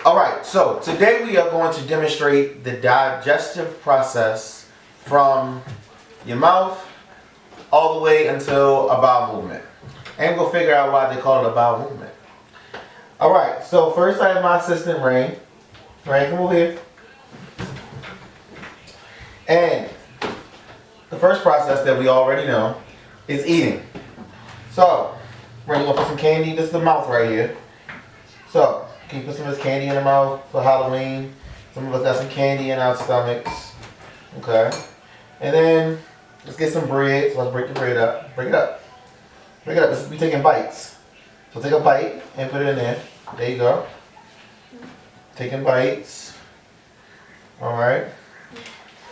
Alright, so today we are going to demonstrate the digestive process from your mouth all the way until a bowel movement. And we'll figure out why they call it a bowel movement. Alright, so first I have my assistant Rain. Rain, come over here. And the first process that we already know is eating. So, Rain, you gonna put some candy, this is the mouth right here. So, can you put some of this candy in the mouth for Halloween? Some of us got some candy in our stomachs. Okay. And then, let's get some bread. So let's break the bread up. Break it up. Break it up. We're taking bites. So take a bite and put it in there. There you go. Taking bites. Alright.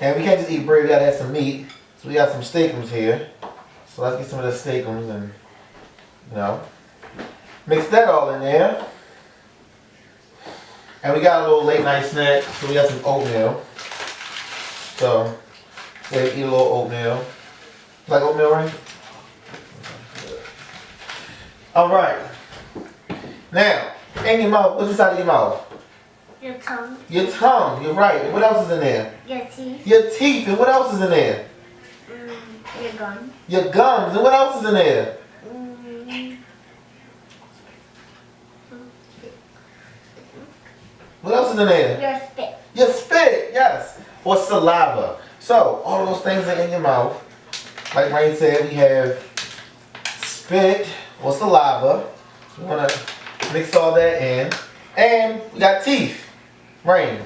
And we can't just eat bread, we gotta have some meat. So we got some steakums here. So let's get some of the steakums and, mix that all in there. And we got a little late night snack, so we got some oatmeal. So, yeah, eat a little oatmeal. Like oatmeal, right? Alright. Now, in your mouth, what's inside of your mouth? Your tongue. Your tongue, you're right. What else is in there? Your teeth. Your teeth, and what else is in there? Your gums. Your gums, and what else is in there? What else is in there? Your spit. Your spit, yes. Or saliva. So, all of those things are in your mouth. Like Rain said, we have spit or saliva. We want to mix all that in. And we got teeth. Rain.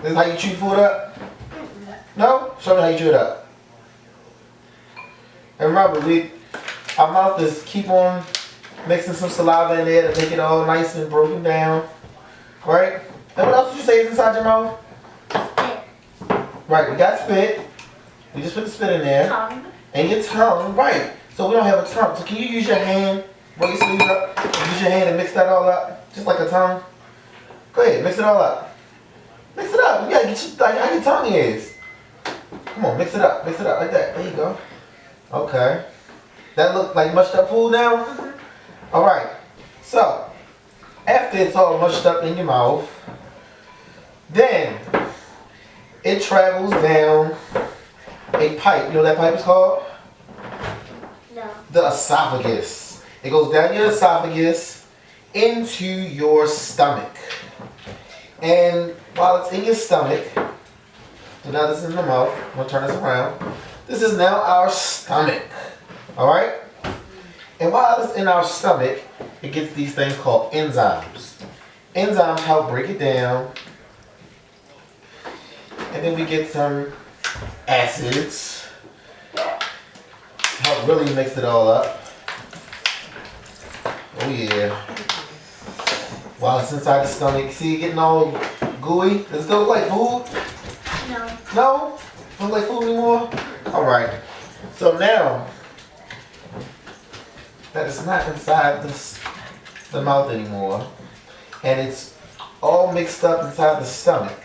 This is how you chew food up? No? Show me how you chew it up. And remember, our mouth is keep on mixing some saliva in there to make it all nice and broken down. Right? And what else did you say is inside your mouth? Spit. Right, we got spit. We just put the spit in there. Tongue. And your tongue, right. So we don't have a tongue. So can you use your hand, roll your sleeves up, use your hand and mix that all up? Just like a tongue? Go ahead, mix it all up. Mix it up. You gotta get how your tongue is. Come on, mix it up like that. There you go. Okay. That look like mushed up food now? Alright. So, after it's all mushed up in your mouth, then it travels down a pipe. You know what that pipe is called? No. The esophagus. It goes down your esophagus into your stomach. And while it's in your stomach, so now this is in the mouth. I'm going to turn this around. This is now our stomach. Alright? And while it's in our stomach, it gets these things called enzymes. Enzymes help break it down. And then we get some acids to help really mix it all up. Oh yeah. While it's inside the stomach, see it getting all gooey? Does it look like food? No. No? Don't look like food anymore? Alright. So now that it's not inside the mouth anymore, and it's all mixed up inside the stomach.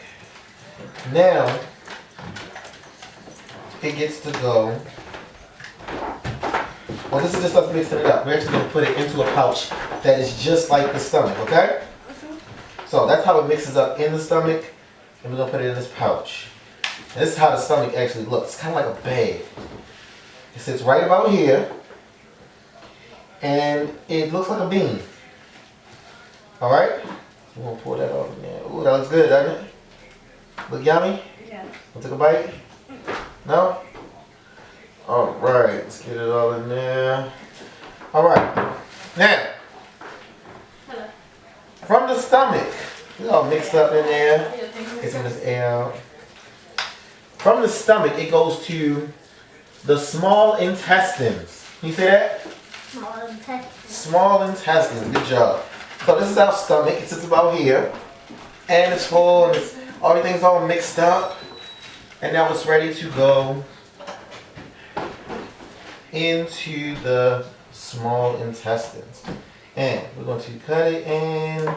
Now, it gets to go. Well, this is just us mixing it up. We're actually going to put it into a pouch that is just like the stomach, okay? So that's how it mixes up in the stomach, and we're going to put it in this pouch. And this is how the stomach actually looks. It's kind of like a bag. It sits right about here, and it looks like a bean. Alright? We're going to pour that all in there. Ooh, that looks good, doesn't it? Look yummy? Yeah. Want to take a bite? No? Alright, let's get it all in there. Alright. Now, Hello. from the stomach, it's all mixed up in there. Get some of this air out. From the stomach, it goes to the small intestines. Can you say that? Small intestine. Small intestines. Good job. So this is our stomach. It sits about here. And it's full and everything's all mixed up. And now it's ready to go into the small intestines. And we're going to cut it in.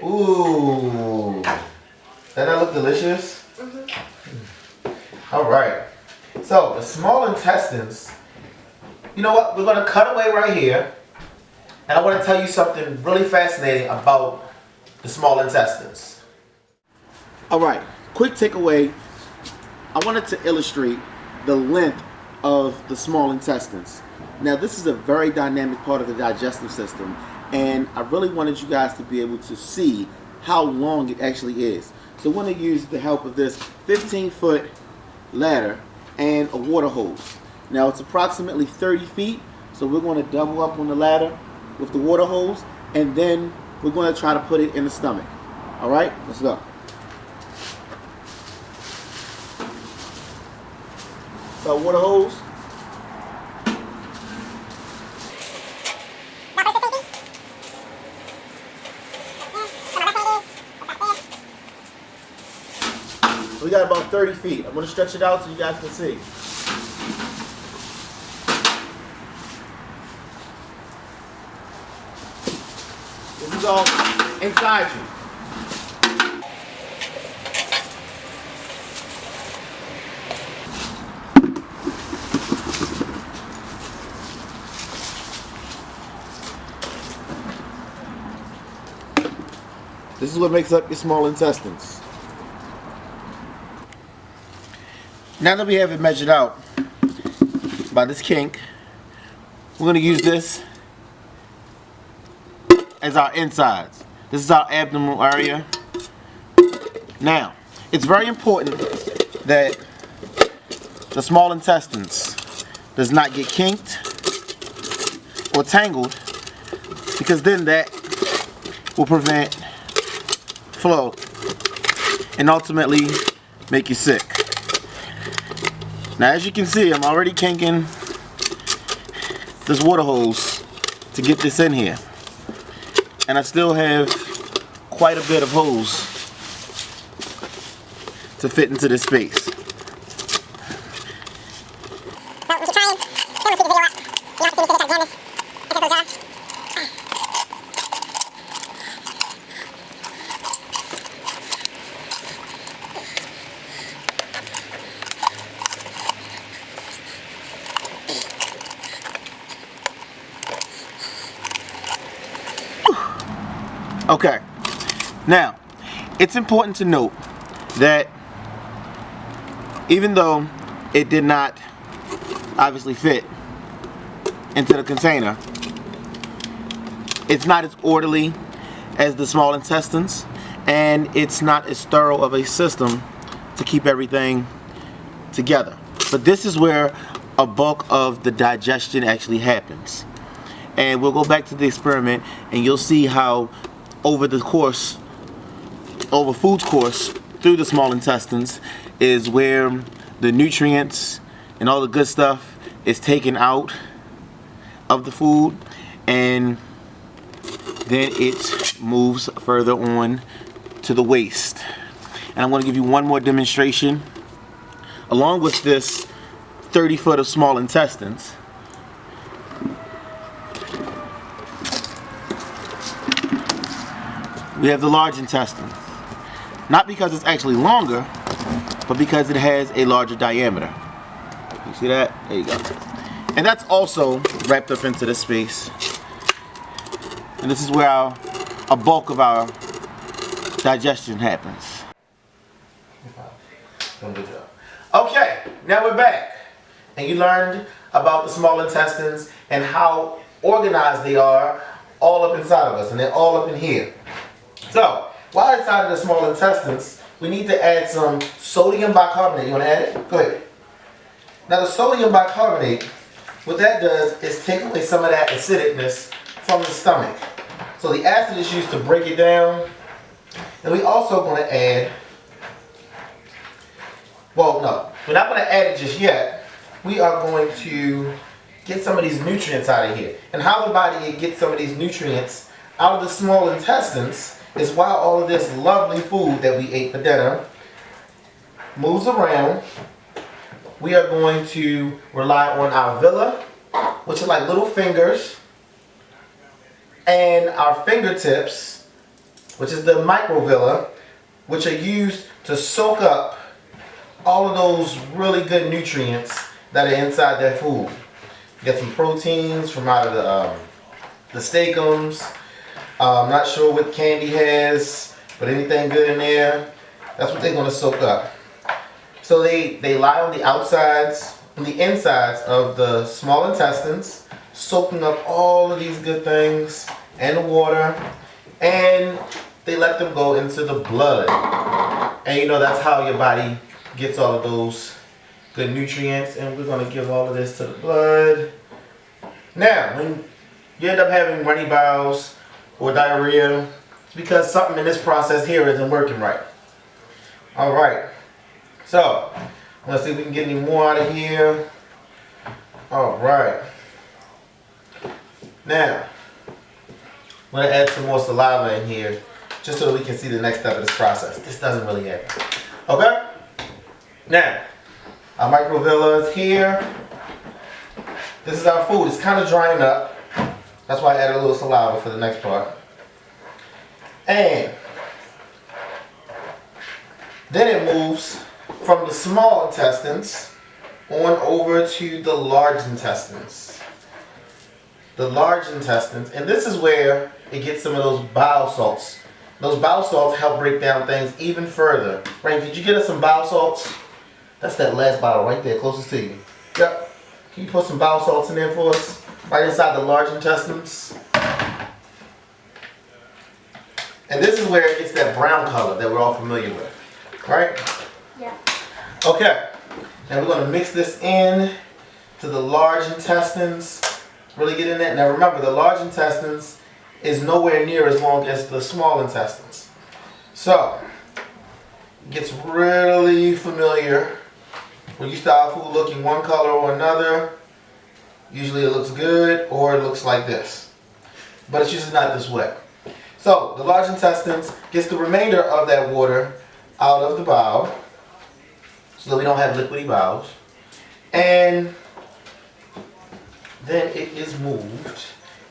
Ooh. Doesn't that look delicious? All right. So the small intestines, you know what? We're going to cut away right here. And I want to tell you something really fascinating about the small intestines. All right, quick takeaway. I wanted to illustrate the length of the small intestines. Now, this is a very dynamic part of the digestive system, and I really wanted you guys to be able to see how long it actually is. So we're going to use the help of this 15-foot ladder and a water hose. Now, it's approximately 30 feet, so we're going to double up on the ladder with the water hose, and then we're going to try to put it in the stomach. All right, let's go. So water hose. We got about 30 feet. I'm going to stretch it out so you guys can see. This is all inside you. This is what makes up your small intestines. Now that we have it measured out by this kink, we're going to use this as our insides. This is our abdominal area. Now, it's very important that the small intestines does not get kinked or tangled, because then that will prevent flow and ultimately make you sick. Now, as you can see, I'm already kinking this water hose to get this in here, and I still have quite a bit of hose to fit into this space. Okay, now it's important to note that even though it did not obviously fit into the container, it's not as orderly as the small intestines, and it's not as thorough of a system to keep everything together. But this is where a bulk of the digestion actually happens. And we'll go back to the experiment and you'll see how over food's course through the small intestines is where the nutrients and all the good stuff is taken out of the food, and then it moves further on to the waste. And I'm going to give you one more demonstration along with this 30 foot of small intestines. We have the large intestine. Not because it's actually longer, but because it has a larger diameter. You see that? There you go. And that's also wrapped up into this space. And this is where a bulk of our digestion happens. Good job. Okay, now we're back. And you learned about the small intestines and how organized they are all up inside of us. And they're all up in here. So, while inside of the small intestines, we need to add some sodium bicarbonate. You want to add it? Go ahead. Now, the sodium bicarbonate, what that does is take away some of that acidicness from the stomach. So the acid is used to break it down. And we also going to add, well, no, we're not going to add it just yet. We are going to get some of these nutrients out of here. And how the body gets some of these nutrients out of the small intestines is while all of this lovely food that we ate for dinner moves around, we are going to rely on our villi, which are like little fingers, and our fingertips, which is the microvilli, which are used to soak up all of those really good nutrients that are inside that food. You get some proteins from out of the steakums, I'm not sure what candy has, but anything good in there, that's what they're gonna soak up. So they lie on the outsides, on the insides of the small intestines, soaking up all of these good things and the water, and they let them go into the blood. And you know that's how your body gets all of those good nutrients, and we're gonna give all of this to the blood. Now, when you end up having runny bowels or diarrhea, it's because something in this process here isn't working right. All right, so let's see if we can get any more out of here. All right. Now, I'm gonna add some more saliva in here just so that we can see the next step of this process. This doesn't really happen. Okay? Now, our microvilla is here. This is our food. It's kind of drying up. That's why I added a little saliva for the next part. And then it moves from the small intestines on over to the large intestines. The large intestines, and this is where it gets some of those bile salts. Those bile salts help break down things even further. Rain, could you get us some bile salts? That's that last bottle right there, closest to you. Yep. Can you put some bile salts in there for us? Right inside the large intestines. And this is where it gets that brown color that we're all familiar with. Right? Yeah. Okay. Now we're going to mix this in to the large intestines. Really get in there. Now remember, the large intestines is nowhere near as long as the small intestines. So, it gets really familiar. We're used to our food looking one color or another. Usually it looks good or it looks like this. But it's usually not this way. So, the large intestines gets the remainder of that water out of the bowel so that we don't have liquidy bowels. And then it is moved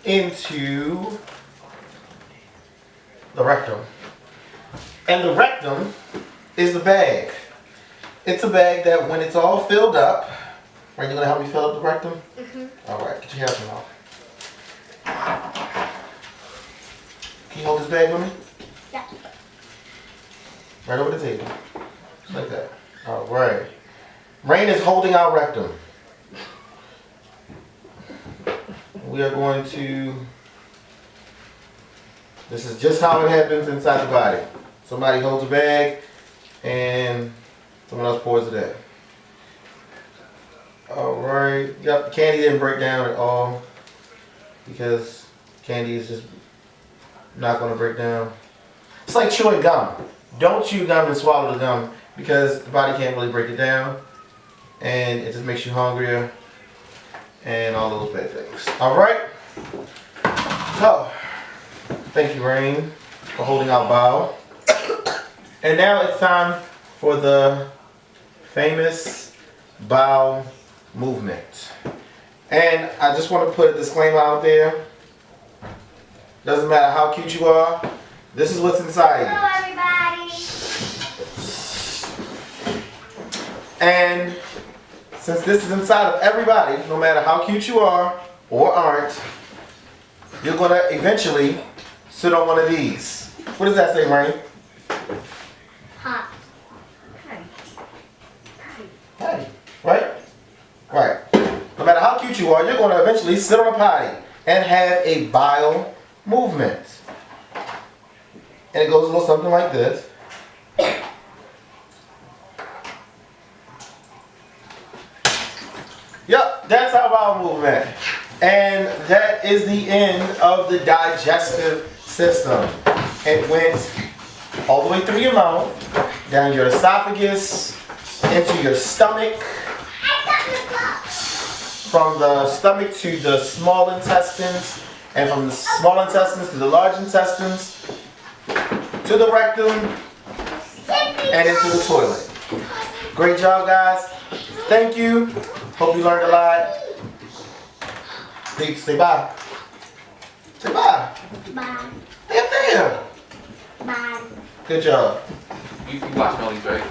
into the rectum. And the rectum is the bag. It's a bag that when it's all filled up, are you going to help me fill up the rectum? Mm-hmm. All right, get your hands off. Can you hold this bag with me? Yeah. Right over the table. Just like that. All right. Rain is holding our rectum. We are going to, this is just how it happens inside the body. Somebody holds a bag and someone else pours it in. Alright, yep, candy didn't break down at all because candy is just not going to break down. It's like chewing gum. Don't chew gum and swallow the gum because the body can't really break it down and it just makes you hungrier and all those bad things. Alright, so thank you, Rain, for holding our bowel. And now it's time for the famous bowel movement. And I just want to put a disclaimer out there. Doesn't matter how cute you are, this is what's inside you. Hello, everybody. And since this is inside of everybody, no matter how cute you are or aren't, you're going to eventually sit on one of these. What does that say, Rain? Hot. Potty. Right? Right. No matter how cute you are, you're going to eventually sit on a potty and have a bile movement. And it goes a little something like this. Yep, that's our bowel movement. And that is the end of the digestive system. It went all the way through your mouth, down your esophagus, into your stomach, from the stomach to the small intestines, and from the small intestines to the large intestines, to the rectum, and into the toilet. Great job, guys. Thank you. Hope you learned a lot. Say bye. Say bye. Bye. Stay up there. Bye. Good job. You watching all these, right?